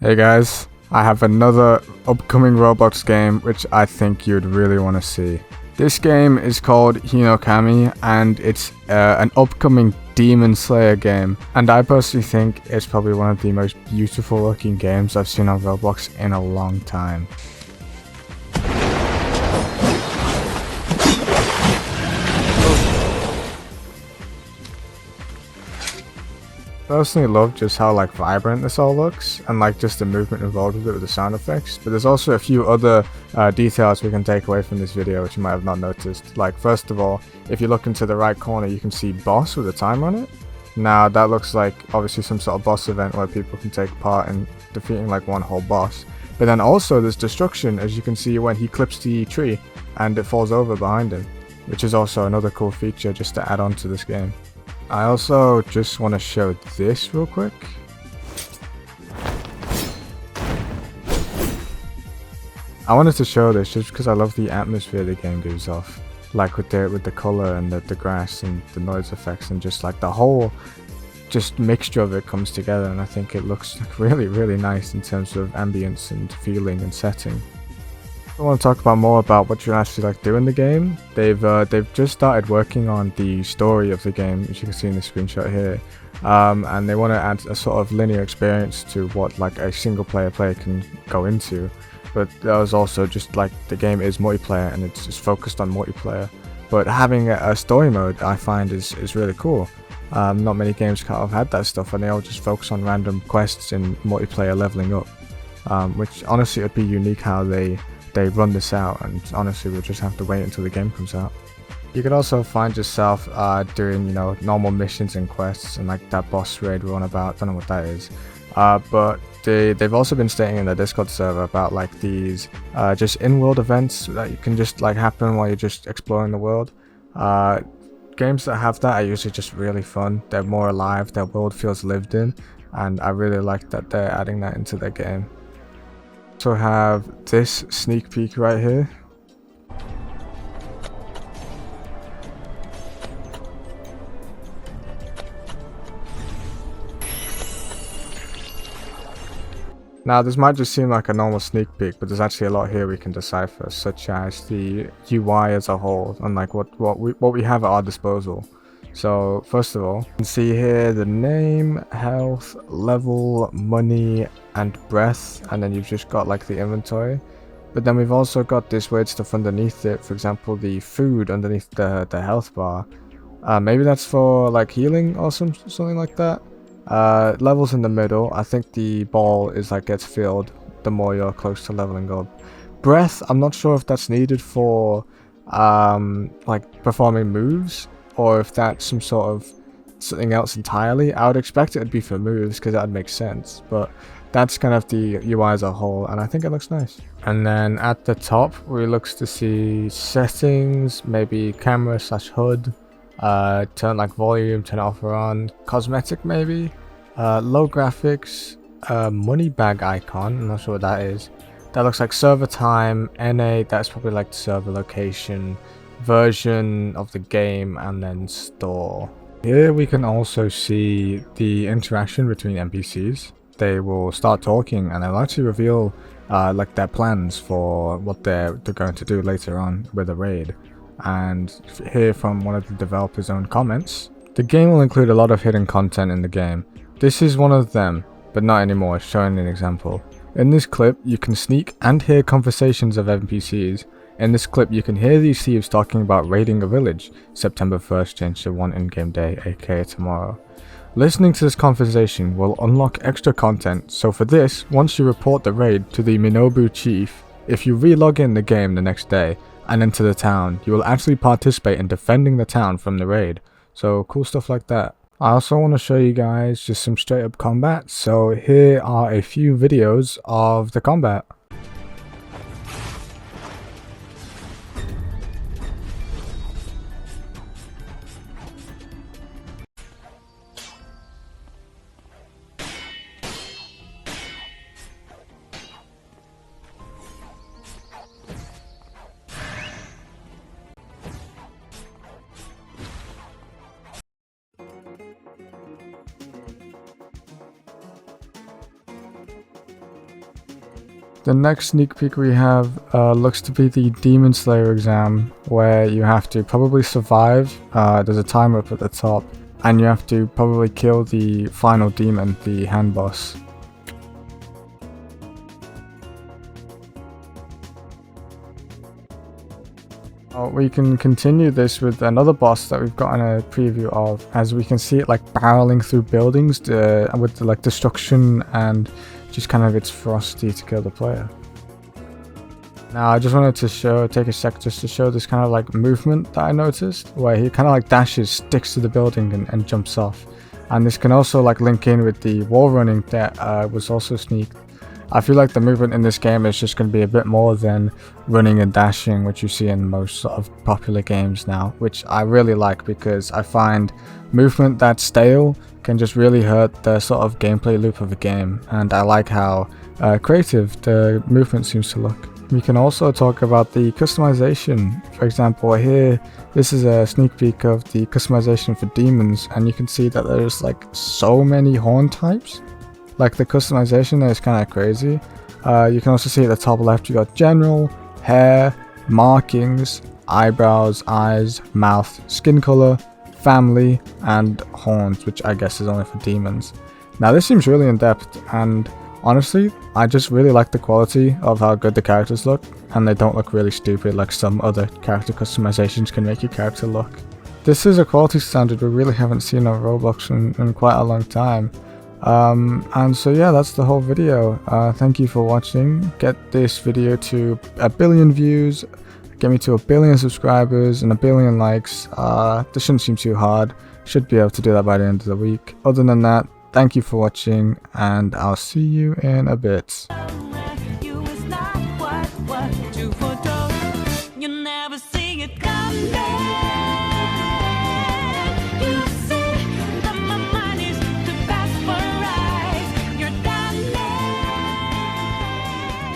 Hey guys, I have another upcoming Roblox game which I think you'd really want to see. This game is called Hinokami and it's an upcoming Demon Slayer game, and I personally think it's probably one of the most beautiful looking games I've seen on Roblox in a long time. Personally love just how vibrant this all looks, and just the movement involved with it with the sound effects, but there's also a few other details we can take away from this video which you might have not noticed. First of all, if you look into the right corner you can see boss with a timer on it. Now that looks like obviously some sort of boss event where people can take part in defeating one whole boss. But then also there's destruction, as you can see when he clips the tree and it falls over behind him, which is also another cool feature just to add on to this game. I also just want to show this real quick. I wanted to show this just because I love the atmosphere the game gives off, with the color and the grass and the noise effects, and just the whole mixture of it comes together, and I think it looks really nice in terms of ambience and feeling and setting. I want to talk more about what you actually do in the game. They've just started working on the story of the game, as you can see in the screenshot here, and they want to add a sort of linear experience to what a single player can go into. But that was also just the game is multiplayer and it's just focused on multiplayer. But having a story mode I find is really cool. Not many games kind of had that stuff, and they all just focus on random quests and multiplayer leveling up, which honestly would be unique how they run this out, and honestly we'll just have to wait until the game comes out. You could also find yourself doing normal missions and quests, and that boss raid we're on about, don't know what that is, but they've also been stating in the Discord server about these just in-world events that you can just happen while you're just exploring the world. Games that have that are usually just really fun. They're more alive, their world feels lived in, and I really like that they're adding that into their game. Also have this sneak peek right here. Now this might just seem like a normal sneak peek, but there's actually a lot here we can decipher, such as the UI as a whole and what we have at our disposal. So first of all, you can see here the name, health, level, money, and breath, and then you've just got the inventory. But then we've also got this weird stuff underneath it, for example the food underneath the health bar. Maybe that's for healing or something like that. Levels in the middle. I think the ball is gets filled the more you're close to leveling up. Breath, I'm not sure if that's needed for performing moves, or if that's some sort of something else entirely. I would expect it would be for moves because that would make sense, but that's kind of the UI as a whole, and I think it looks nice. And then at the top we looks to see settings, maybe camera / HUD, turn volume, turn it off or on, cosmetic maybe, low graphics, money bag icon, I'm not sure what that is. That looks like server time, NA, that's probably server location, version of the game, and then store. Here we can also see the interaction between NPCs. They will start talking and they'll actually reveal their plans for what they're going to do later on with a raid. And here from one of the developers' own comments, the game will include a lot of hidden content in the game. This is one of them, but not anymore, showing an example. In this clip you can sneak and hear conversations of NPCs. In this clip you can hear these thieves talking about raiding a village. September 1st changed to one in-game day, aka tomorrow. Listening to this conversation will unlock extra content, so for this, once you report the raid to the Minobu chief, if you re-log in the game the next day and enter the town, you will actually participate in defending the town from the raid. So cool stuff like that. I also want to show you guys just some straight up combat, so here are a few videos of the combat. The next sneak peek we have looks to be the Demon Slayer exam, where you have to probably survive. There's a timer up at the top, and you have to probably kill the final demon, the hand boss. We can continue this with another boss that we've gotten a preview of, as we can see it like barreling through buildings with the, like destruction and just kind of its ferocity to kill the player. Now I just wanted to take a sec just to show this kind of like movement that I noticed, where he kind of like dashes, sticks to the building and jumps off. And this can also like link in with the wall running that was also sneaked. I feel like the movement in this game is just going to be a bit more than running and dashing, which you see in most sort of popular games now, which I really like, because I find movement that's stale can just really hurt the sort of gameplay loop of a game, and I like how creative the movement seems to look. We can also talk about the customization. For example, here, this is a sneak peek of the customization for demons, and you can see that there's like so many horn types. Like the customization there is kind of crazy. You can also see at the top left you got general, hair, markings, eyebrows, eyes, mouth, skin color, family, and horns, which I guess is only for demons. Now this seems really in depth, and honestly I just really like the quality of how good the characters look, and they don't look really stupid like some other character customizations can make your character look. This is a quality standard we really haven't seen on Roblox in quite a long time. And so yeah, that's the whole video. Thank you for watching. Get this video to 1 billion views, get me to 1 billion subscribers and 1 billion likes. This shouldn't seem too hard. Should be able to do that by the end of the week. Other than that, thank you for watching, and I'll see you in a bit. You never see it coming.